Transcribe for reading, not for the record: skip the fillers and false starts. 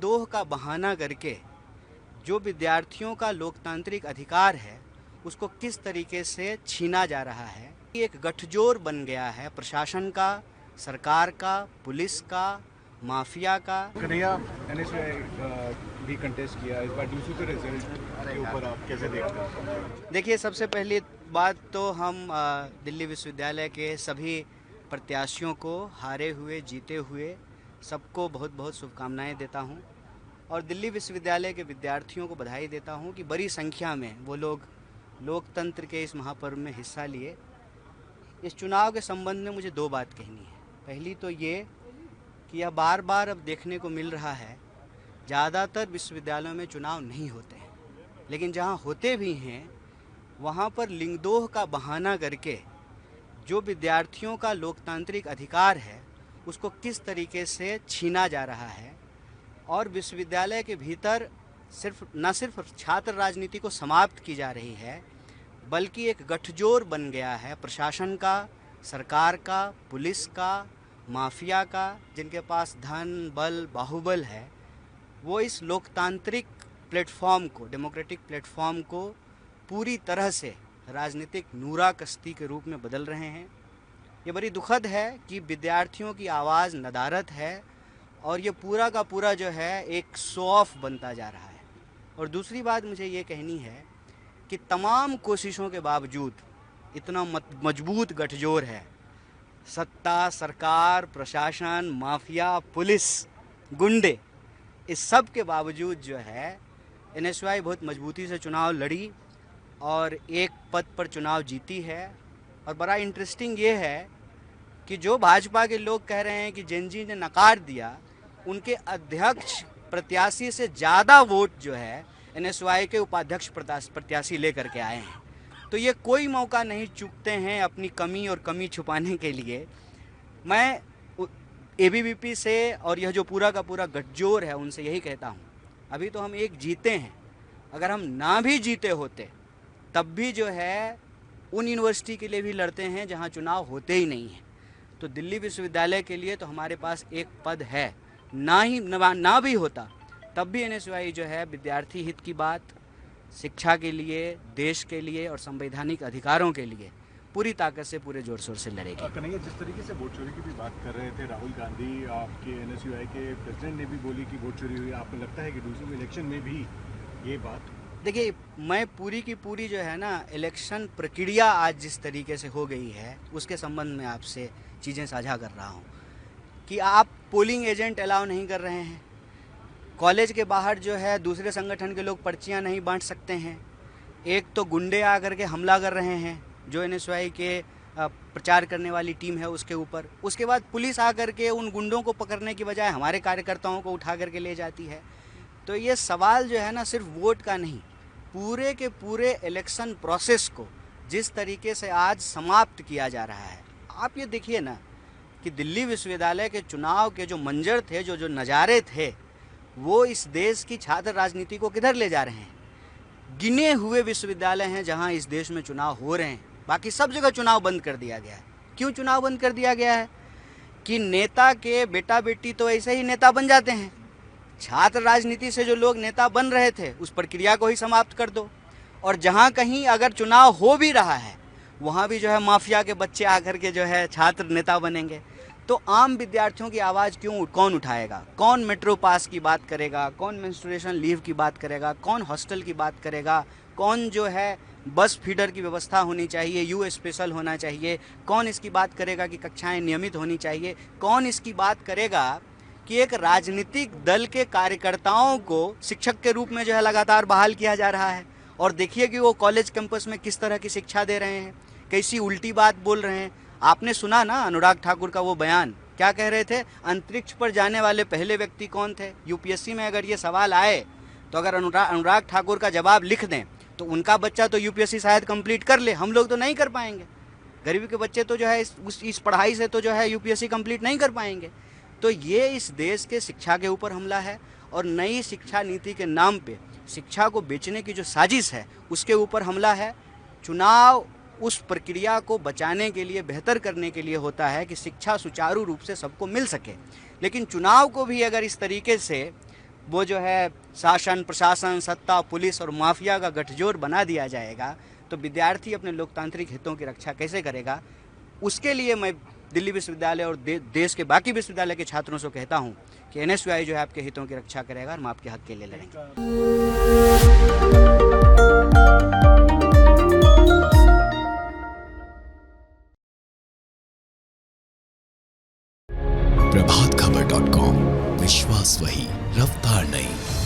लिंगदोह का बहाना करके जो विद्यार्थियों का लोकतांत्रिक अधिकार है उसको किस तरीके से छीना जा रहा है। एक गठजोड़ बन गया है प्रशासन का, सरकार का, पुलिस का, माफिया का। कन्हैया एनएसयूआई भी कंटेस्ट किया इस बार दूसरे के रिजल्ट के ऊपर आप कैसे देखते हैं? देखिए, सबसे पहली बात तो हम दिल्ली विश्वविद्यालय के सभी प्रत्याशियों को, हारे हुए जीते हुए, सबको बहुत बहुत शुभकामनाएं देता हूं और दिल्ली विश्वविद्यालय के विद्यार्थियों को बधाई देता हूं कि बड़ी संख्या में वो लोग लोकतंत्र के इस महापर्व में हिस्सा लिए। इस चुनाव के संबंध में मुझे दो बात कहनी है। पहली तो ये कि यह बार बार अब देखने को मिल रहा है, ज़्यादातर विश्वविद्यालयों में चुनाव नहीं होते हैं, लेकिन जहां होते भी हैं वहां पर लिंगदोह का बहाना करके जो विद्यार्थियों का लोकतांत्रिक अधिकार है उसको किस तरीके से छीना जा रहा है और विश्वविद्यालय के भीतर न सिर्फ छात्र राजनीति को समाप्त की जा रही है, बल्कि एक गठजोड़ बन गया है प्रशासन का, सरकार का, पुलिस का, माफिया का, जिनके पास धन, बल, बाहुबल है। वो इस लोकतांत्रिक प्लेटफॉर्म को, डेमोक्रेटिक प्लेटफॉर्म को पूरी तरह से राजनीतिक नूरा कश्ती के रूप में बदल रहे हैं। ये बड़ी दुखद है कि विद्यार्थियों की आवाज़ नदारद है और ये पूरा का पूरा जो है एक शो ऑफ बनता जा रहा है। और दूसरी बात मुझे ये कहनी है कि तमाम कोशिशों के बावजूद इतना मजबूत गठजोड़ है, सत्ता, सरकार, प्रशासन, माफिया, पुलिस, गुंडे, इस सब के बावजूद जो है एनएसयूआई बहुत मजबूती से चुनाव लड़ी और एक पद पर चुनाव जीती है। और बड़ा इंटरेस्टिंग ये है कि जो भाजपा के लोग कह रहे हैं कि जेनजी ने नकार दिया, उनके अध्यक्ष प्रत्याशी से ज़्यादा वोट जो है एनएसयूआई के उपाध्यक्ष प्रत्याशी लेकर के आए हैं। तो ये कोई मौका नहीं चूकते हैं अपनी कमी और कमी छुपाने के लिए। मैं एबीवीपी से और यह जो पूरा का पूरा गठजोड़ है उनसे यही कहता हूँ, अभी तो हम एक जीते हैं, अगर हम ना भी जीते होते तब भी जो है उन यूनिवर्सिटी के लिए भी लड़ते हैं जहाँ चुनाव होते ही नहीं हैं। तो दिल्ली विश्वविद्यालय के लिए तो हमारे पास एक पद है, ना भी होता तब भी एनएसयूआई जो है विद्यार्थी हित की बात, शिक्षा के लिए, देश के लिए और संवैधानिक अधिकारों के लिए पूरी ताकत से, पूरे जोर शोर से लड़ेगी। कन्हैया, जिस तरीके से वोट चोरी की भी बात कर रहे थे राहुल गांधी, आपके एनएसयूआई के प्रेसिडेंट ने भी बोली कि वोट चोरी हुई, आपको लगता है कि दूसरे इलेक्शन में भी ये बात? देखिए, मैं पूरी की पूरी जो है ना इलेक्शन प्रक्रिया आज जिस तरीके से हो गई है उसके संबंध में आपसे चीज़ें साझा कर रहा हूँ कि आप पोलिंग एजेंट अलाउ नहीं कर रहे हैं, कॉलेज के बाहर जो है दूसरे संगठन के लोग पर्चियां नहीं बांट सकते हैं, एक तो गुंडे आकर के हमला कर रहे हैं जो एनएसयूआई के प्रचार करने वाली टीम है उसके ऊपर, उसके बाद पुलिस आकर के उन गुंडों को पकड़ने की बजाय हमारे कार्यकर्ताओं को उठा करके ले जाती है। तो ये सवाल जो है ना सिर्फ वोट का नहीं, पूरे के पूरे इलेक्शन प्रोसेस को जिस तरीके से आज समाप्त किया जा रहा है। आप ये देखिए ना कि दिल्ली विश्वविद्यालय के चुनाव के जो मंजर थे, जो नज़ारे थे, वो इस देश की छात्र राजनीति को किधर ले जा रहे हैं। गिने हुए विश्वविद्यालय हैं जहां इस देश में चुनाव हो रहे हैं, बाकी सब जगह चुनाव बंद कर दिया गया है। क्यों चुनाव बंद कर दिया गया है? कि नेता के बेटा बेटी तो ऐसे ही नेता बन जाते हैं, छात्र राजनीति से जो लोग नेता बन रहे थे उस प्रक्रिया को ही समाप्त कर दो। और जहां कहीं अगर चुनाव हो भी रहा है वहां भी जो है माफिया के बच्चे आकर के जो है छात्र नेता बनेंगे। तो आम विद्यार्थियों की आवाज़ कौन उठाएगा? कौन मेट्रो पास की बात करेगा? कौन मेंस्ट्रुएशन लीव की बात करेगा? कौन हॉस्टल की बात करेगा? कौन जो है बस फीडर की व्यवस्था होनी चाहिए, यू स्पेशल होना चाहिए? कौन इसकी बात करेगा कि कक्षाएं नियमित होनी चाहिए? कौन इसकी बात करेगा कि एक राजनीतिक दल के कार्यकर्ताओं को शिक्षक के रूप में जो है लगातार बहाल किया जा रहा है? और देखिए कि वो कॉलेज कैंपस में किस तरह की शिक्षा दे रहे हैं, कैसी उल्टी बात बोल रहे हैं। आपने सुना ना अनुराग ठाकुर का वो बयान, क्या कह रहे थे? अंतरिक्ष पर जाने वाले पहले व्यक्ति कौन थे? यूपीएससी में अगर ये सवाल आए तो अगर अनुराग ठाकुर का जवाब लिख दें तो उनका बच्चा तो यूपीएससी शायद कंप्लीट कर ले, हम लोग तो नहीं कर पाएंगे। गरीबी के बच्चे तो जो है इस पढ़ाई से तो जो है यूपीएससी कंप्लीट नहीं कर पाएंगे। तो ये इस देश के शिक्षा के ऊपर हमला है और नई शिक्षा नीति के नाम पे शिक्षा को बेचने की जो साजिश है उसके ऊपर हमला है। चुनाव उस प्रक्रिया को बचाने के लिए, बेहतर करने के लिए होता है कि शिक्षा सुचारू रूप से सबको मिल सके, लेकिन चुनाव को भी अगर इस तरीके से वो जो है शासन, प्रशासन, सत्ता, पुलिस और माफिया का गठजोड़ बना दिया जाएगा, तो विद्यार्थी अपने लोकतांत्रिक हितों की रक्षा कैसे करेगा। उसके लिए मैं दिल्ली विश्वविद्यालय और देश के बाकी विश्वविद्यालय के छात्रों से कहता हूं कि एनएसयूआई जो है आपके हितों की रक्षा करेगा और हम आपके हक के लिए लड़ेंगे। प्रभातखबर.com, विश्वास वही, रफ्तार नहीं।